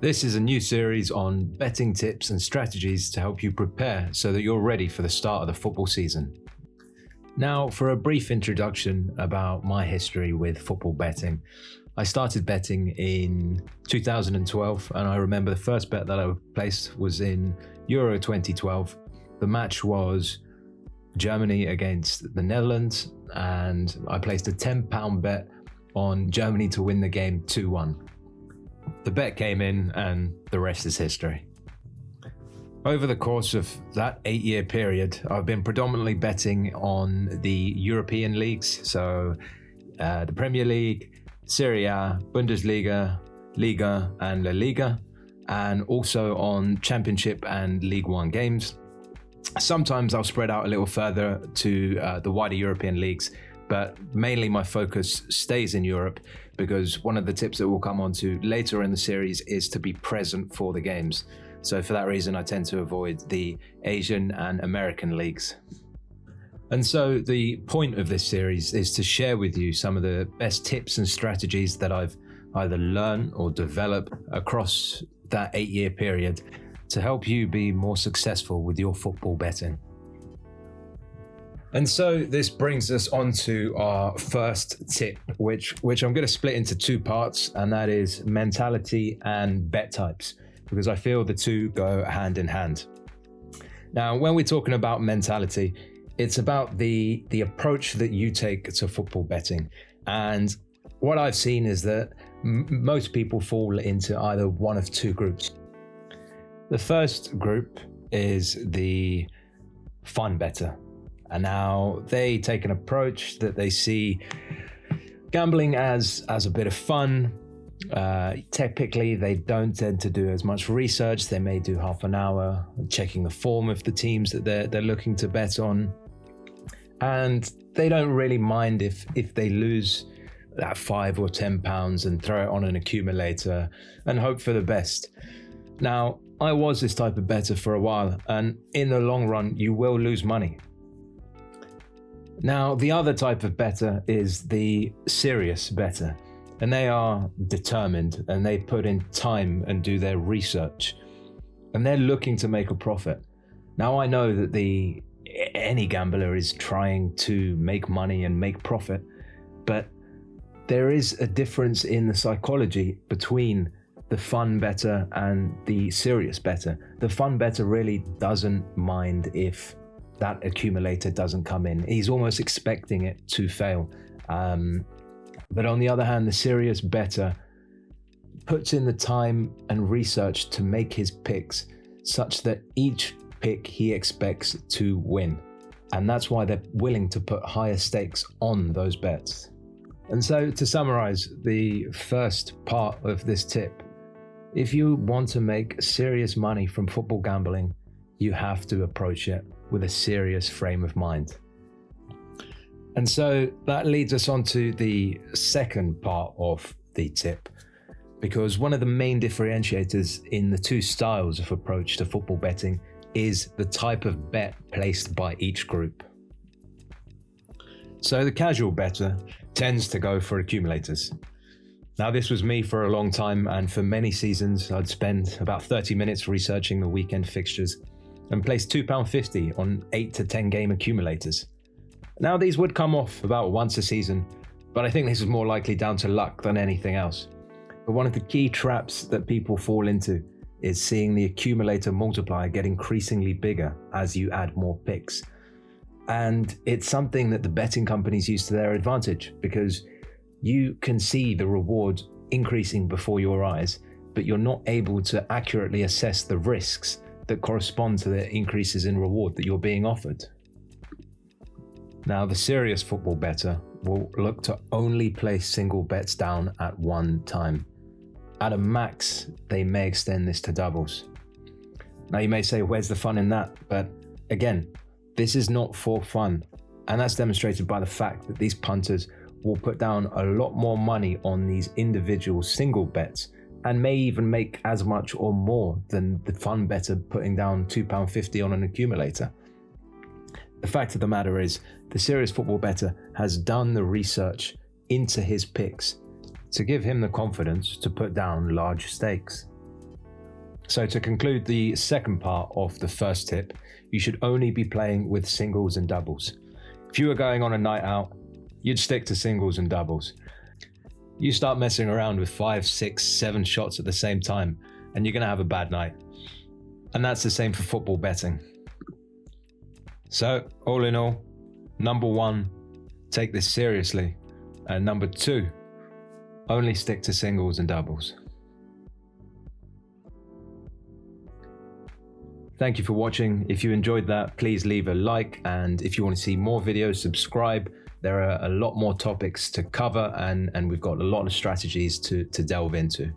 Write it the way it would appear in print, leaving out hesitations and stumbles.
This is a new series on betting tips and strategies to help you prepare so that you're ready for the start of the football season. Now, for a brief introduction about my history with football betting. I started betting in 2012, and I remember the first bet that I placed was in Euro 2012. The match was Germany against the Netherlands, and I placed a £10 bet on Germany to win the game 2-1. The bet came in, and the rest is history. Over the course of that 8-year period, I've been predominantly betting on the European leagues, so the Premier League, Serie A, Bundesliga, Liga and La Liga, and also on Championship and League One games. Sometimes I'll spread out a little further to the wider European leagues, but mainly my focus stays in Europe because one of the tips that we'll come on to later in the series is to be present for the games. So for that reason, I tend to avoid the Asian and American leagues. And so the point of this series is to share with you some of the best tips and strategies that I've either learned or developed across that 8-year period to help you be more successful with your football betting. And so this brings us on to our first tip, which I'm going to split into two parts, and that is mentality and bet types, because I feel the two go hand in hand. Now, when we're talking about mentality, it's about the approach that you take to football betting. And what I've seen is that most people fall into either one of two groups. The first group is the fun better. And now they take an approach that they see gambling as a bit of fun. Typically, they don't tend to do as much research. They may do half an hour checking the form of the teams that they're looking to bet on. And they don't really mind if they lose that £5 or £10 and throw it on an accumulator and hope for the best. Now, I was this type of bettor for a while, and in the long run, you will lose money. Now, the other type of bettor is the serious bettor, and they are determined and they put in time and do their research, and they're looking to make a profit. Now, I know that any gambler is trying to make money and make profit, but there is a difference in the psychology between the fun bettor and the serious bettor. The fun bettor really doesn't mind if that accumulator doesn't come in. He's almost expecting it to fail. But on the other hand, the serious bettor puts in the time and research to make his picks such that each pick he expects to win. And that's why they're willing to put higher stakes on those bets. And so to summarize the first part of this tip, if you want to make serious money from football gambling, you have to approach it with a serious frame of mind. And so that leads us on to the second part of the tip, because one of the main differentiators in the two styles of approach to football betting is the type of bet placed by each group. So the casual bettor tends to go for accumulators. Now, this was me for a long time, and for many seasons, I'd spend about 30 minutes researching the weekend fixtures and place £2.50 on 8 to 10 game accumulators. Now, these would come off about once a season, but I think this is more likely down to luck than anything else. But one of the key traps that people fall into is seeing the accumulator multiplier get increasingly bigger as you add more picks. And it's something that the betting companies use to their advantage, because you can see the reward increasing before your eyes, but you're not able to accurately assess the risks that correspond to the increases in reward that you're being offered. Now, the serious football bettor will look to only place single bets down at one time. At a max, they may extend this to doubles. Now, you may say, where's the fun in that? But again, this is not for fun. And that's demonstrated by the fact that these punters will put down a lot more money on these individual single bets and may even make as much or more than the fun bettor putting down £2.50 on an accumulator. The fact of the matter is, the serious football bettor has done the research into his picks to give him the confidence to put down large stakes. So to conclude the second part of the first tip, you should only be playing with singles and doubles. If you were going on a night out, you'd stick to singles and doubles. You start messing around with 5, 6, 7 shots at the same time, and you're going to have a bad night. And that's the same for football betting. So, all in all, number 1, take this seriously. And number 2, only stick to singles and doubles. Thank you for watching. If you enjoyed that, please leave a like. And if you want to see more videos, subscribe. There are a lot more topics to cover, and we've got a lot of strategies to delve into.